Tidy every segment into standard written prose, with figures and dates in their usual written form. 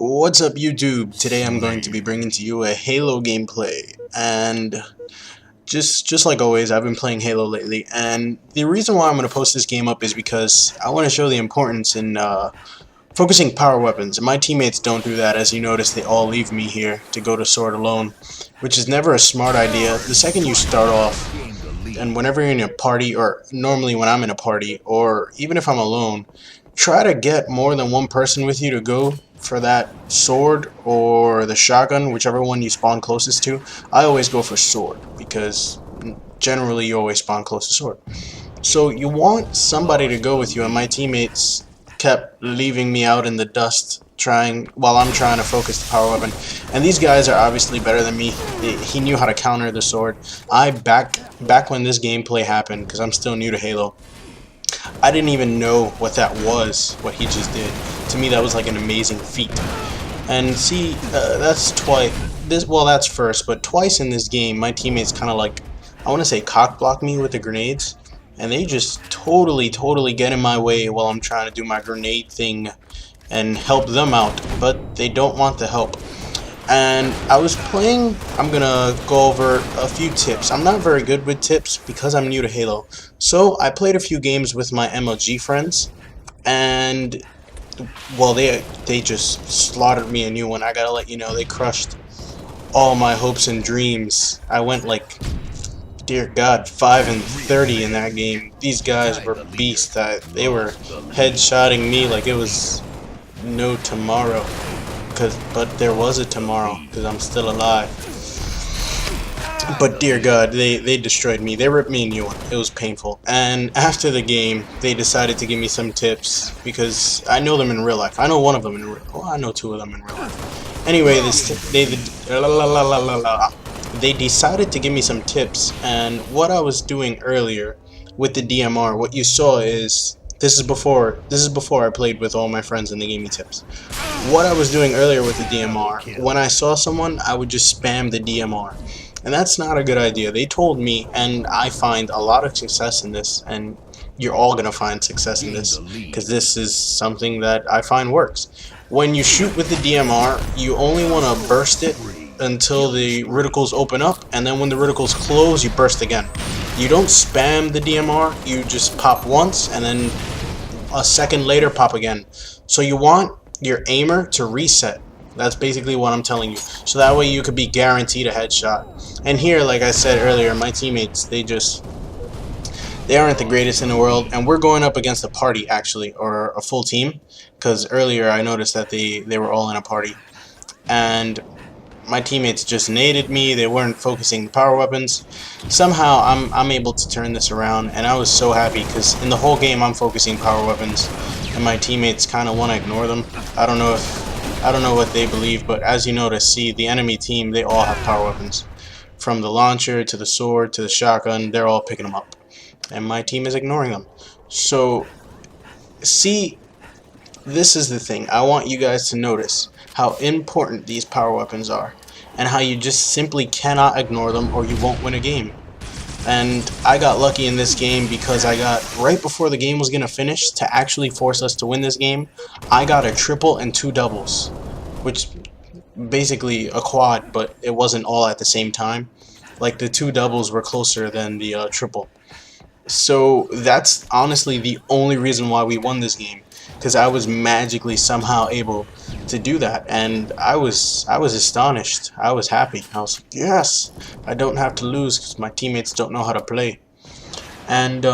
What's up YouTube? Today I'm going to be bringing to you a Halo gameplay, and just like always, I've been playing Halo lately, and the reason why I'm going to post this game up is because I want to show the importance in focusing power weapons, and my teammates don't do that. As you notice, they all leave me here to go to sword alone, which is never a smart idea. The second you start off, and whenever you're in a party, or normally when I'm in a party, or even if I'm alone, try to get more than one person with you to go for that sword or the shotgun, whichever one you spawn closest to. I always go for sword because generally you always spawn close to sword. So you want somebody to go with you, and my teammates kept leaving me out in the dust while I'm trying to focus the power weapon. And these guys are obviously better than me. He knew how to counter the sword. Back when this gameplay happened, because I'm still new to Halo, I didn't even know what that was, what he just did. To me, that was like an amazing feat. And see, that's twice. That's first, but twice in this game, my teammates kind of like, I want to say, cock block me with the grenades, and they just totally get in my way while I'm trying to do my grenade thing and help them out, but they don't want the help. And I was playing, I'm gonna go over a few tips. I'm not very good with tips because I'm new to Halo. So I played a few games with my MLG friends, and well, they just slaughtered me a new one. I gotta let you know, they crushed all my hopes and dreams. I went like, dear God, 5-30 in that game. These guys were beasts. They were headshotting me like it was no tomorrow. But there was a tomorrow, because I'm still alive. But dear God, they destroyed me. They ripped me a new one. It was painful. And after the game, they decided to give me some tips, because I know them in real life. I know one of them in real life. Well, I know two of them in real life. Anyway, they decided to give me some tips, and what I was doing earlier with the DMR, what you saw is, this is before I played with all my friends and they gave me tips. What I was doing earlier with the DMR, when I saw someone, I would just spam the DMR. And that's not a good idea. They told me, and I find a lot of success in this, and you're all going to find success in this, because this is something that I find works. When you shoot with the DMR, you only want to burst it until the reticles open up, and then when the reticles close, you burst again. You don't spam the DMR, you just pop once, and then a second later pop again. So you want your aimer to reset. That's basically what I'm telling you. So that way you could be guaranteed a headshot. And here, like I said earlier, my teammates, they aren't the greatest in the world, and we're going up against a party actually, or a full team, because earlier I noticed that they were all in a party. And my teammates just naded me. They weren't focusing the power weapons. Somehow I'm able to turn this around, and I was so happy because in the whole game I'm focusing power weapons, and my teammates kind of want to ignore them. I don't know what they believe, but as you notice, see, the enemy team, they all have power weapons, from the launcher to the sword to the shotgun. They're all picking them up, and my team is ignoring them. So see, this is the thing. I want you guys to notice how important these power weapons are, and how you just simply cannot ignore them or you won't win a game. And I got lucky in this game because I got, right before the game was going to finish, to actually force us to win this game, I got a triple and 2 doubles, which basically a quad, but it wasn't all at the same time. Like, the 2 doubles were closer than the triple. So that's honestly the only reason why we won this game, because I was magically somehow able to do that, and I was astonished. I was happy. I was like, yes, I don't have to lose because my teammates don't know how to play. And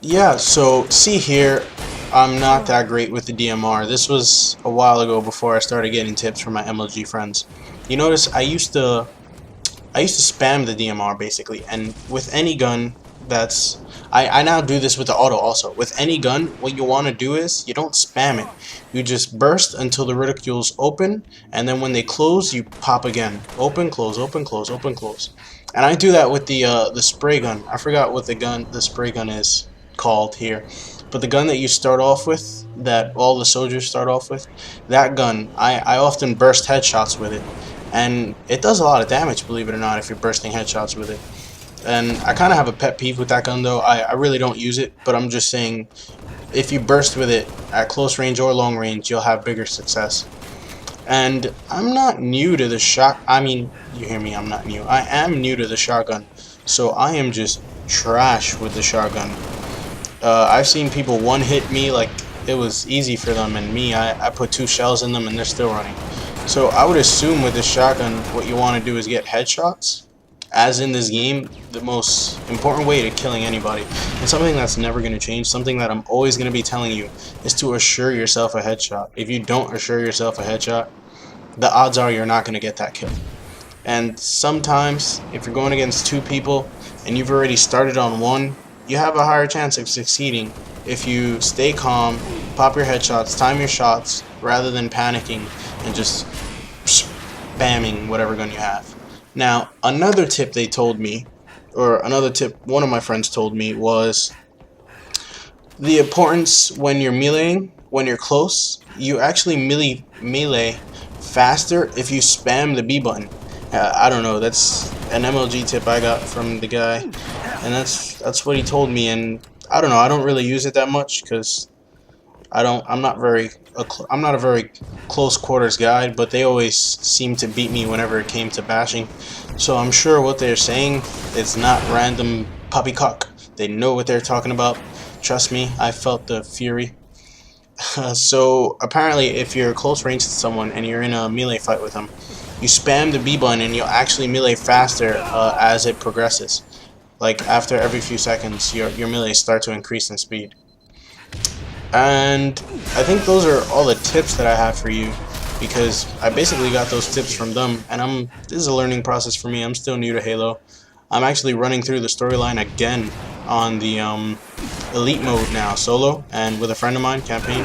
yeah, so see here, I'm not that great with the DMR. This was a while ago before I started getting tips from my MLG friends. You notice I used to spam the DMR basically, and with any gun that's I now do this with the auto also. With any gun, what you want to do is you don't spam it. You just burst until the reticules open, and then when they close, you pop again. Open, close, open, close, open, close. And I do that with the spray gun. I forgot what the spray gun is called here. But the gun that you start off with, that all the soldiers start off with, that gun, I often burst headshots with it. And it does a lot of damage, believe it or not, if you're bursting headshots with it. And I kind of have a pet peeve with that gun, though. I really don't use it, but I'm just saying, if you burst with it at close range or long range, you'll have bigger success. And I'm not new to the I mean, you hear me, I'm not new. I am new to the shotgun. So I am just trash with the shotgun. I've seen people one-hit me like it was easy for them, and me, I put 2 shells in them and they're still running. So I would assume with the shotgun, what you want to do is get headshots. As in this game, the most important way to killing anybody, and something that's never going to change, something that I'm always going to be telling you, is to assure yourself a headshot. If you don't assure yourself a headshot, the odds are you're not going to get that kill. And sometimes, if you're going against 2 people, and you've already started on 1, you have a higher chance of succeeding if you stay calm, pop your headshots, time your shots, rather than panicking and just spamming whatever gun you have. Now, another tip they told me, or another tip one of my friends told me, was the importance when you're meleeing, when you're close, you actually melee faster if you spam the B button. I don't know, that's an MLG tip I got from the guy, and that's what he told me. And I don't know, I don't really use it that much because I'm not a very close quarters guy, but they always seem to beat me whenever it came to bashing. So I'm sure what they're saying is not random poppycock. They know what they're talking about. Trust me, I felt the fury. So apparently, if you're close range to someone and you're in a melee fight with them, you spam the B button and you'll actually melee faster as it progresses. Like after every few seconds, your melees start to increase in speed. And I think those are all the tips that I have for you, because I basically got those tips from them, and this is a learning process for me. I'm still new to Halo. I'm actually running through the storyline again on the elite mode now, solo, and with a friend of mine, campaign.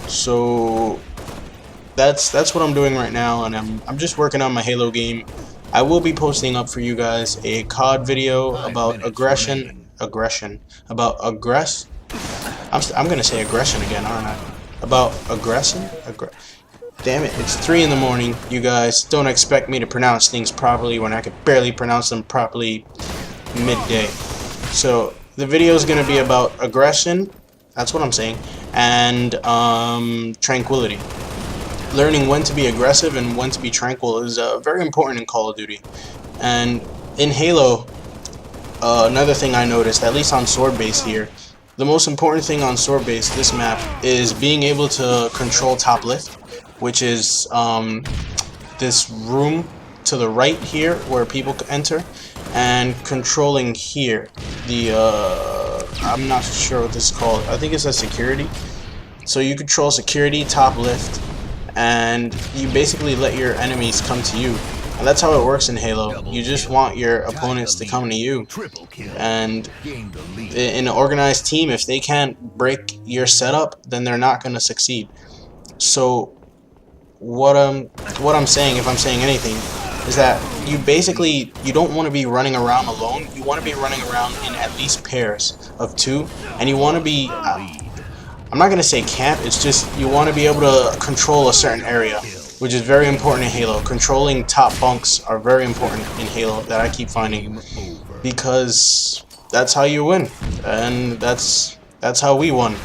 So that's what I'm doing right now, and I'm just working on my Halo game. I will be posting up for you guys a COD video about aggression. I'm gonna say aggression again, aren't I? About aggression? Damn it, it's 3 in the morning. You guys don't expect me to pronounce things properly when I could barely pronounce them properly midday. So the video is gonna be about aggression, that's what I'm saying, and tranquility. Learning when to be aggressive and when to be tranquil is very important in Call of Duty. And in Halo, another thing I noticed, at least on sword base here, the most important thing on sword base, this map, is being able to control top lift, which is this room to the right here where people enter, and controlling here the I'm not sure what this is called. I think it's a security. So you control security, top lift, and you basically let your enemies come to you. And that's how it works in Halo. You just want your opponents to come to you. And in an organized team, if they can't break your setup, then they're not going to succeed. So what I'm saying, if I'm saying anything, is that you don't want to be running around alone. You want to be running around in at least pairs of 2, and you want to be I'm not going to say camp, it's just you want to be able to control a certain area, which is very important in Halo. Controlling top bunks are very important in Halo, that I keep finding, because that's how you win, and that's how we won.